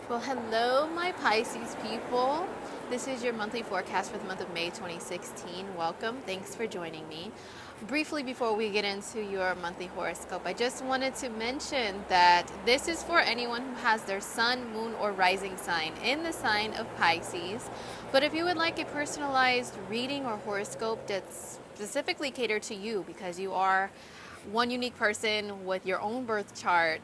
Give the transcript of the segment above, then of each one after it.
Well, hello, my Pisces people. This is your monthly forecast for the month of May 2016. Welcome. Thanks for joining me. Briefly, before we get into your monthly horoscope, I just wanted to mention that this is for anyone who has their sun, moon, or rising sign in the sign of Pisces. But if you would like a personalized reading or horoscope that's specifically catered to you because you are one unique person with your own birth chart,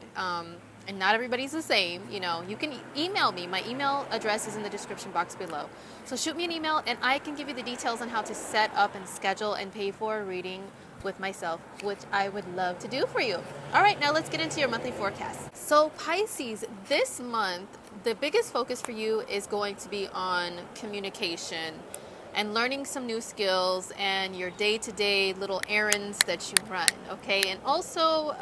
and not everybody's the same, you can email me. My email address is in the description box below. So shoot me an email and I can give you the details on how to set up and schedule and pay for a reading with myself, which I would love to do for you. All right, now let's get into your monthly forecast. So Pisces, this month, the biggest focus for you is going to be on communication and learning some new skills and your day-to-day little errands that you run, okay? And also,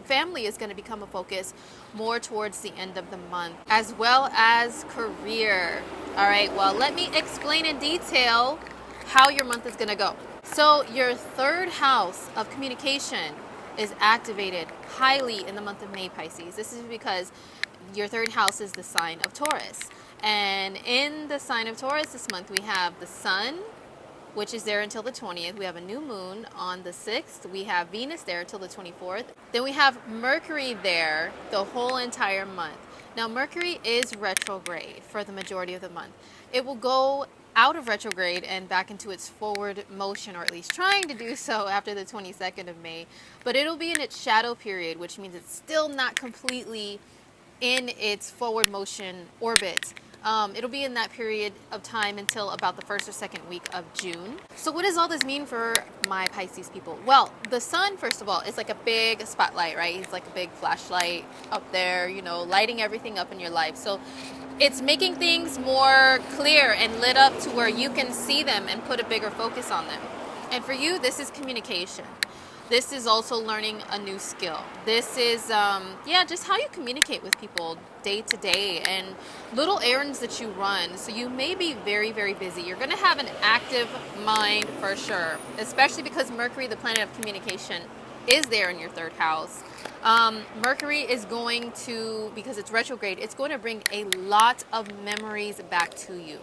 family is going to become a focus more towards the end of the month, as well as career. All right, well, let me explain in detail how your month is going to go. So your third house of communication is activated highly in the month of May, Pisces. This is because your third house is the sign of Taurus. And in the sign of Taurus this month, we have the sun, which is there until the 20th. We have a new moon on the 6th. We have Venus there until the 24th. Then we have Mercury there the whole entire month. Now, Mercury is retrograde for the majority of the month. It will go out of retrograde and back into its forward motion, or at least trying to do so after the 22nd of May. But it'll be in its shadow period, which means it's still not completely in its forward motion orbit. It'll be in that period of time until about the first or second week of June. So what does all this mean for my Pisces people? Well, the sun, first of all, is like a big spotlight, right? It's like a big flashlight up there, lighting everything up in your life. So it's making things more clear and lit up to where you can see them and put a bigger focus on them. And for you, this is communication. This is also learning a new skill. This is, just how you communicate with people day to day and little errands that you run. So you may be very, very busy. You're going to have an active mind for sure, especially because Mercury, the planet of communication, is there in your third house. Mercury is going to, because it's retrograde, it's going to bring a lot of memories back to you.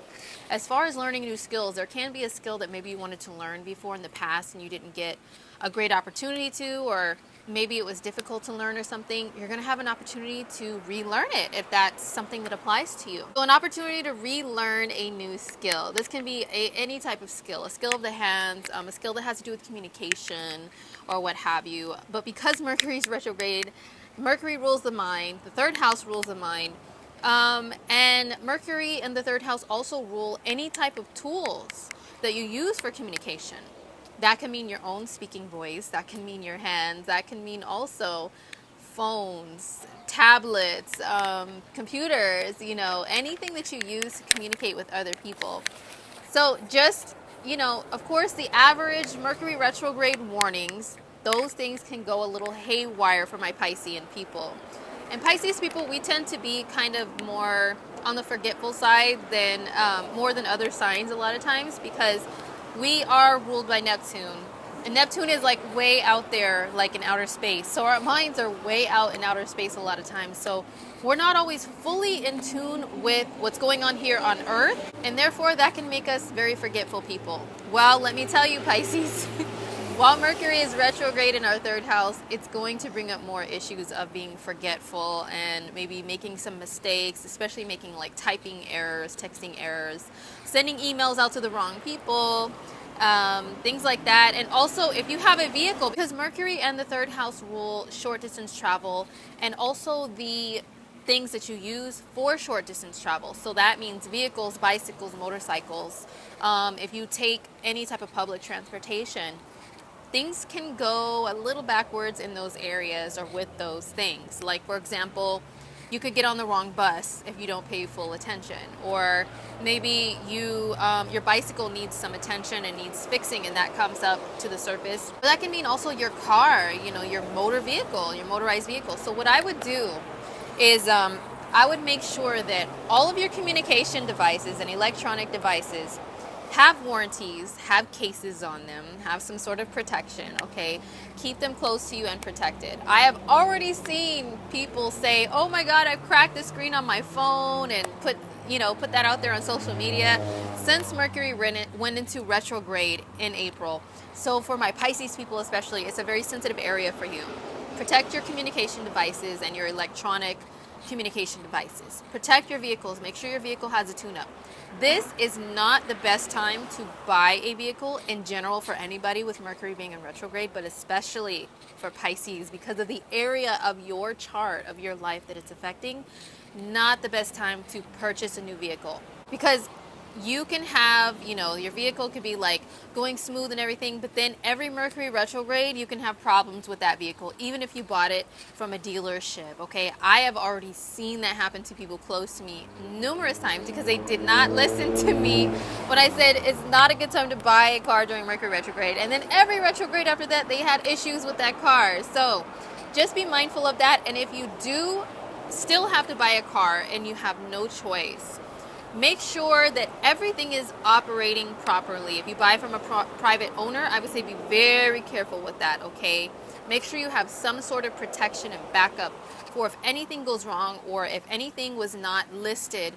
As far as learning new skills, there can be a skill that maybe you wanted to learn before in the past and you didn't get a great opportunity to, or maybe it was difficult to learn or something. You're going to have an opportunity to relearn it if that's something that applies to you. So an opportunity to relearn a new skill. This can be any type of skill, a skill of the hands, a skill that has to do with communication or what have you. But because Mercury is retrograde, Mercury rules the mind, the third house rules the mind, and Mercury and the third house also rule any type of tools that you use for communication. That can mean your own speaking voice. That can mean your hands. That can mean also phones, tablets, computers, anything that you use to communicate with other people. So just, of course, the average Mercury retrograde warnings, those things can go a little haywire for my Piscean people. And Pisces people, we tend to be kind of more on the forgetful side than more than other signs a lot of times, because we are ruled by Neptune, and Neptune is like way out there, like in outer space. So our minds are way out in outer space a lot of times. So we're not always fully in tune with what's going on here on Earth, and therefore that can make us very forgetful people. Well, let me tell you, Pisces, while Mercury is retrograde in our third house, it's going to bring up more issues of being forgetful and maybe making some mistakes, especially making like typing errors, texting errors, sending emails out to the wrong people, things like that. And also if you have a vehicle, because Mercury and the third house rule short distance travel and also the things that you use for short distance travel. So that means vehicles, bicycles, motorcycles. If you take any type of public transportation, things can go a little backwards in those areas or with those things. Like, for example, you could get on the wrong bus if you don't pay full attention, or maybe your bicycle needs some attention and needs fixing, and that comes up to the surface. But that can mean also your car, your motor vehicle, your motorized vehicle. So what I would do is I would make sure that all of your communication devices and electronic devices have warranties, have cases on them, have some sort of protection, okay? Keep them close to you and protected. I have already seen people say, oh my God, I've cracked the screen on my phone, and put that out there on social media since Mercury went into retrograde in April. So for my Pisces people especially, it's a very sensitive area for you. Protect your communication devices and your electronic communication devices. Protect your vehicles. Make sure your vehicle has a tune-up. This is not the best time to buy a vehicle in general for anybody with Mercury being in retrograde, but especially for Pisces because of the area of your chart, of your life that it's affecting. Not the best time to purchase a new vehicle, because you can have, your vehicle could be like going smooth and everything, but then every Mercury retrograde, you can have problems with that vehicle, even if you bought it from a dealership, okay? I have already seen that happen to people close to me numerous times because they did not listen to me when I said it's not a good time to buy a car during Mercury retrograde. And then every retrograde after that, they had issues with that car. So just be mindful of that. And if you do still have to buy a car and you have no choice, make sure that everything is operating properly. If you buy from a private owner, I would say be very careful with that, okay? Make sure you have some sort of protection and backup for if anything goes wrong, or if anything was not listed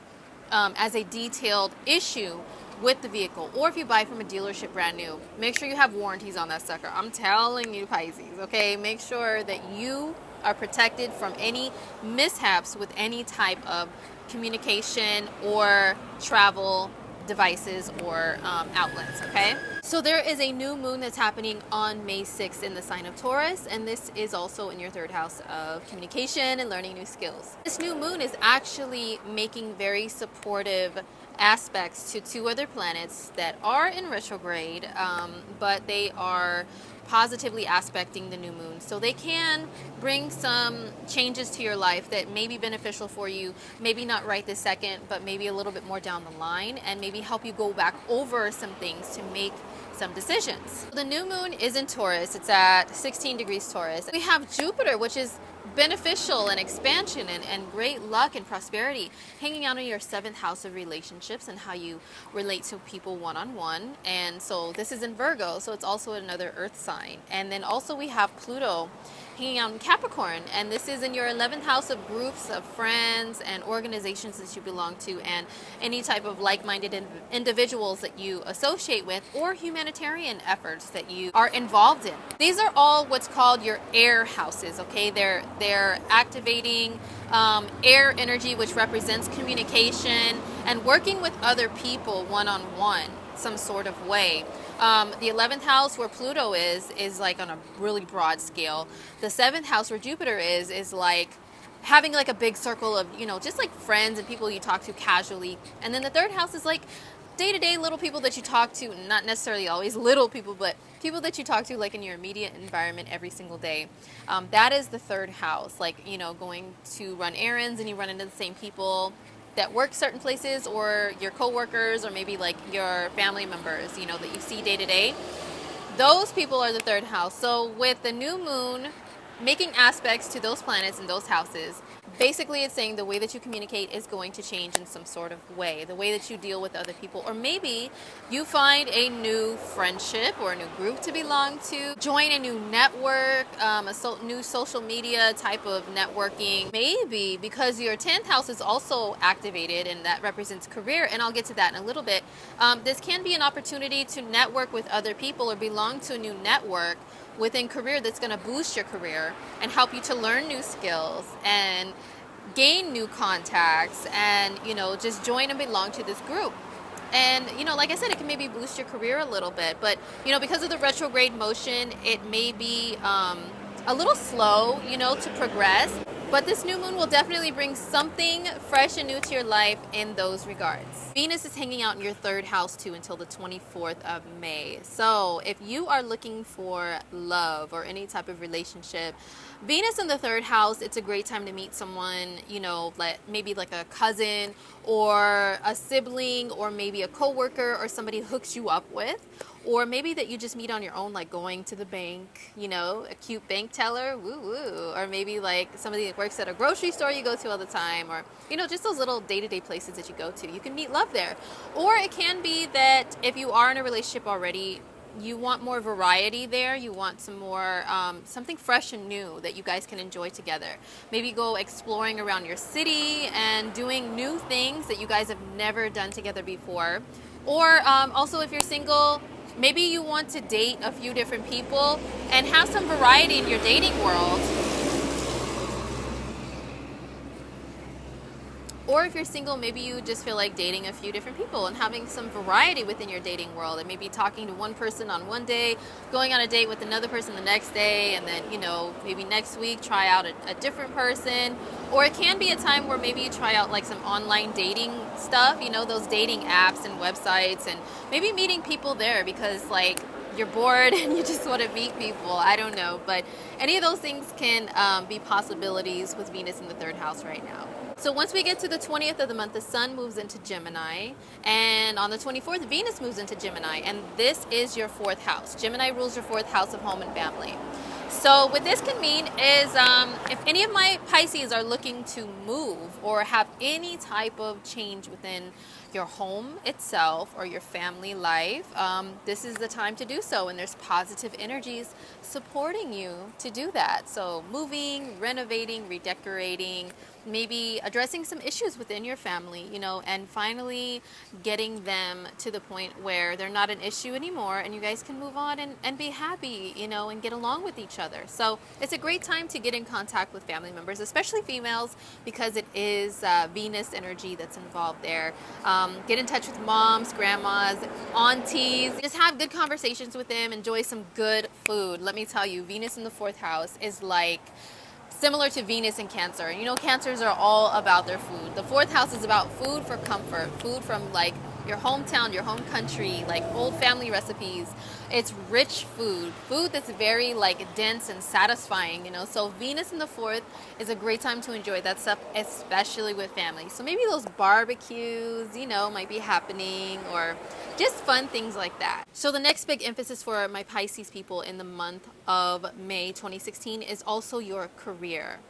as a detailed issue with the vehicle. Or if you buy from a dealership brand new, make sure you have warranties on that sucker. I'm telling you, Pisces, okay? Make sure that you are protected from any mishaps with any type of communication or travel devices or outlets, okay? So there is a new moon that's happening on May 6th in the sign of Taurus, and this is also in your third house of communication and learning new skills. This new moon is actually making very supportive aspects to two other planets that are in retrograde, but they are positively aspecting the new moon. So they can bring some changes to your life that may be beneficial for you, maybe not right this second, but maybe a little bit more down the line, and maybe help you go back over some things to make some decisions. The new moon is in Taurus. It's at 16 degrees Taurus. We have Jupiter, which is beneficial and expansion and great luck and prosperity, hanging out in your seventh house of relationships and how you relate to people one-on-one. And so this is in Virgo, so it's also another earth sign. And then also we have Pluto hanging out in Capricorn, and this is in your 11th house of groups of friends and organizations that you belong to, and any type of like-minded individuals that you associate with, or humanitarian efforts that you are involved in. These are all what's called your air houses, okay? They're activating air energy, which represents communication and working with other people one-on-one some sort of way. The 11th house where Pluto is like on a really broad scale. The 7th house where Jupiter is like having like a big circle of, just like friends and people you talk to casually. And then the 3rd house is like day-to-day little people that you talk to, not necessarily always little people, but people that you talk to like in your immediate environment every single day. That is the 3rd house, like, going to run errands and you run into the same people that work certain places, or your coworkers, or maybe like your family members, that you see day to day. Those people are the 3rd house. So with the new moon making aspects to those planets and those houses, basically it's saying the way that you communicate is going to change in some sort of way, the way that you deal with other people, or maybe you find a new friendship or a new group to belong to, join a new network, new social media type of networking, maybe because your 10th house is also activated and that represents career, and I'll get to that in a little bit. This can be an opportunity to network with other people or belong to a new network within career that's going to boost your career and help you to learn new skills and gain new contacts, and just join and belong to this group. And like I said, it can maybe boost your career a little bit, but because of the retrograde motion, it may be a little slow to progress. But this new moon will definitely bring something fresh and new to your life in those regards. Venus is hanging out in your 3rd house too until the 24th of May. So if you are looking for love or any type of relationship, Venus in the 3rd house, it's a great time to meet someone, maybe like a cousin or a sibling, or maybe a coworker or somebody hooks you up with. or maybe that you just meet on your own, like going to the bank, a cute bank teller, woo woo, or maybe like somebody that works at a grocery store you go to all the time, or just those little day-to-day places that you go to. You can meet love there. Or it can be that if you are in a relationship already, you want more variety there. You want some more, something fresh and new that you guys can enjoy together. Maybe go exploring around your city and doing new things that you guys have never done together before. Or also, if you're single, maybe you want to date a few different people and have some variety in your dating world. Or if you're single, maybe you just feel like dating a few different people and having some variety within your dating world, and maybe talking to one person on one day, going on a date with another person the next day, and then, maybe next week try out a different person. Or it can be a time where maybe you try out like some online dating stuff, those dating apps and websites, and maybe meeting people there because like you're bored and you just want to meet people. I don't know, but any of those things can be possibilities with Venus in the third house right now. So once we get to the 20th of the month, the sun moves into Gemini, and on the 24th, Venus moves into Gemini, and this is your fourth house. Gemini rules your fourth house of home and family. So what this can mean is if any of my Pisces are looking to move or have any type of change within your home itself or your family life, this is the time to do so, and there's positive energies supporting you to do that. So moving, renovating, redecorating, maybe addressing some issues within your family, and finally getting them to the point where they're not an issue anymore and you guys can move on and be happy, and get along with each other. So it's a great time to get in contact with family members, especially females, because it is Venus energy that's involved there. Get in touch with moms, grandmas, aunties. Just have good conversations with them. Enjoy some good food. Let me tell you, Venus in the fourth house is like similar to Venus in Cancer. Cancers are all about their food. The fourth house is about food for comfort, food from like your hometown, your home country, like old family recipes. It's rich food that's very like dense and satisfying, So Venus in the fourth is a great time to enjoy that stuff, especially with family. So maybe those barbecues, might be happening, or just fun things like that. So the next big emphasis for my Pisces people in the month of May 2016 is also your career.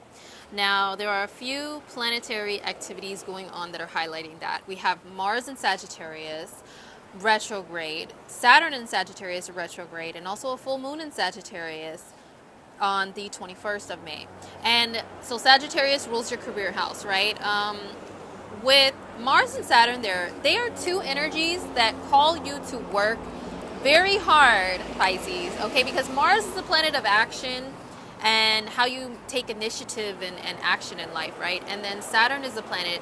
Now, there are a few planetary activities going on that are highlighting that. We have Mars in Sagittarius, retrograde, Saturn in Sagittarius retrograde, and also a full moon in Sagittarius on the 21st of May. And so Sagittarius rules your career house, right? With Mars and Saturn there, they are two energies that call you to work very hard, Pisces, okay? Because Mars is the planet of action and how you take initiative and action in life, right? And then Saturn is the planet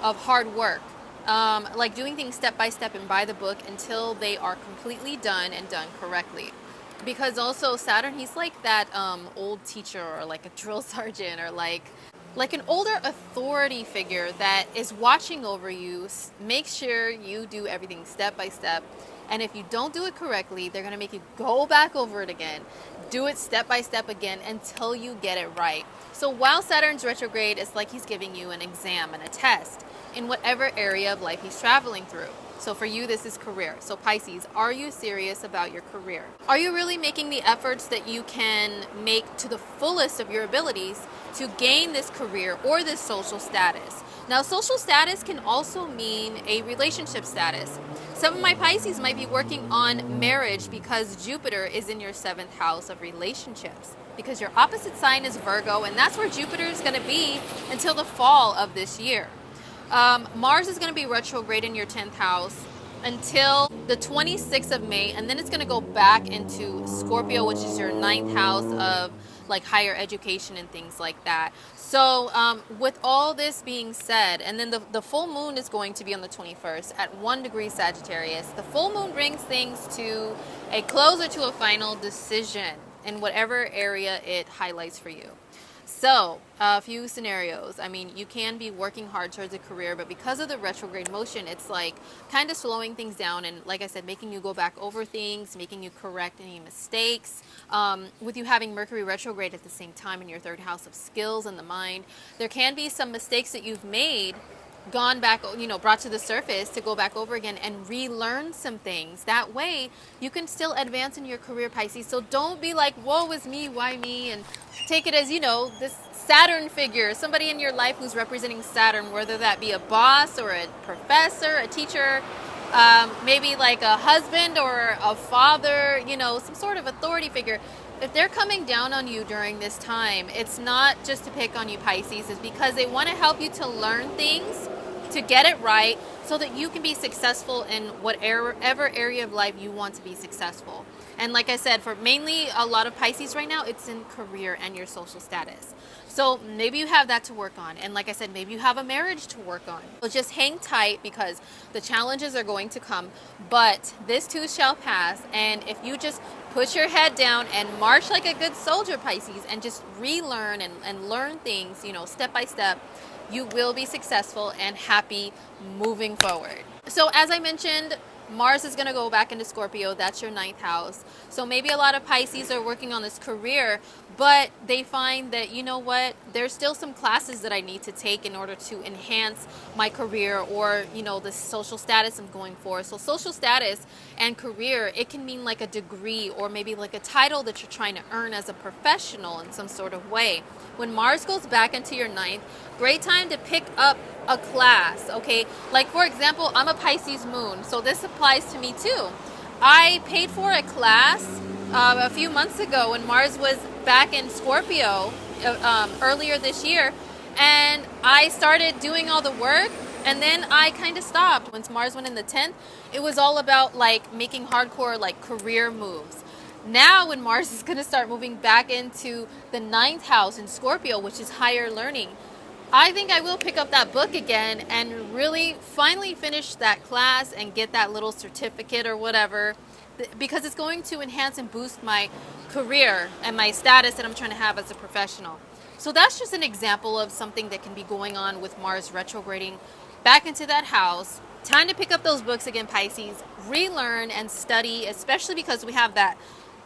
of hard work, like doing things step by step and by the book until they are completely done and done correctly. Because also Saturn, he's like that old teacher or like a drill sergeant or like an older authority figure that is watching over you. Make sure you do everything step by step. And if you don't do it correctly, they're going to make you go back over it again. Do it step by step again until you get it right. So while Saturn's retrograde, it's like he's giving you an exam and a test in whatever area of life he's traveling through. So for you, this is career. So Pisces, are you serious about your career? Are you really making the efforts that you can make to the fullest of your abilities to gain this career or this social status? Now, social status can also mean a relationship status. Some of my Pisces might be working on marriage because Jupiter is in your seventh house of relationships, because your opposite sign is Virgo, and that's where Jupiter is going to be until the fall of this year. Mars is going to be retrograde in your 10th house until the 26th of May, and then it's going to go back into Scorpio, which is your 9th house of like higher education and things like that. So with all this being said, and then the full moon is going to be on the 21st at 1 degree Sagittarius. The full moon brings things to a close or to a final decision in whatever area it highlights for you. So, a few scenarios. I mean, you can be working hard towards a career, but because of the retrograde motion, it's like kind of slowing things down and, like I said, making you go back over things, making you correct any mistakes. With you having Mercury retrograde at the same time in your third house of skills and the mind, there can be some mistakes that you've made gone back, brought to the surface to go back over again and relearn some things. That way you can still advance in your career, Pisces. So don't be like, woe is me, why me? And take it as, this Saturn figure, somebody in your life who's representing Saturn, whether that be a boss or a professor, a teacher, maybe like a husband or a father, some sort of authority figure. If they're coming down on you during this time, it's not just to pick on you, Pisces. It's because they want to help you to learn things, to get it right, so that you can be successful in whatever area of life you want to be successful. And like I said, for mainly a lot of Pisces right now, it's in career and your social status. So maybe you have that to work on. And like I said, maybe you have a marriage to work on. So just hang tight, because the challenges are going to come, but this too shall pass. And if you just put your head down and march like a good soldier, Pisces, and just relearn and learn things, step by step, you will be successful and happy moving forward. So as I mentioned, Mars is going to go back into Scorpio. That's your 9th house. So maybe a lot of Pisces are working on this career, but they find that, there's still some classes that I need to take in order to enhance my career, or, the social status I'm going for. So social status and career, it can mean like a degree or maybe like a title that you're trying to earn as a professional in some sort of way. When Mars goes back into your 9th, great time to pick up a class, okay? Like, for example, I'm a Pisces moon, so this applies to me too. I paid for a class a few months ago when Mars was back in Scorpio earlier this year, and I started doing all the work, and then I kind of stopped. Once Mars went in the 10th, it was all about like making hardcore like career moves. Now when Mars is going to start moving back into the 9th house in Scorpio, which is higher learning, I think I will pick up that book again and really finally finish that class and get that little certificate or whatever, because it's going to enhance and boost my career and my status that I'm trying to have as a professional. So that's just an example of something that can be going on with Mars retrograding back into that house. Time to pick up those books again, Pisces, relearn and study, especially because we have that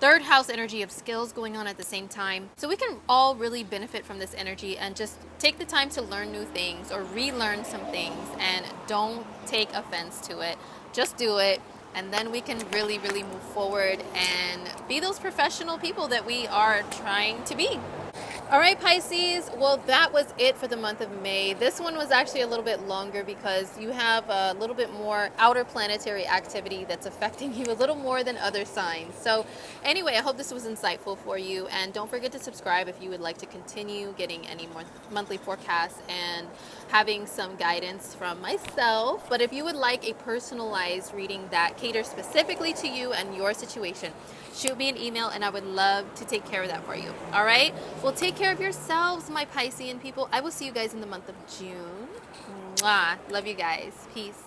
3rd house energy of skills going on at the same time. So we can all really benefit from this energy, and just take the time to learn new things or relearn some things, and don't take offense to it. Just do it, and then we can really, really move forward and be those professional people that we are trying to be. All right, Pisces, well, that was it for the month of May. This one was actually a little bit longer because you have a little bit more outer planetary activity that's affecting you a little more than other signs. So anyway, I hope this was insightful for you, and don't forget to subscribe if you would like to continue getting any more monthly forecasts and having some guidance from myself. But if you would like a personalized reading that caters specifically to you and your situation, shoot me an email and I would love to take care of that for you. All right? Well, take care of yourselves, my Piscean people. I will see you guys in the month of June. Mwah. Love you guys. Peace.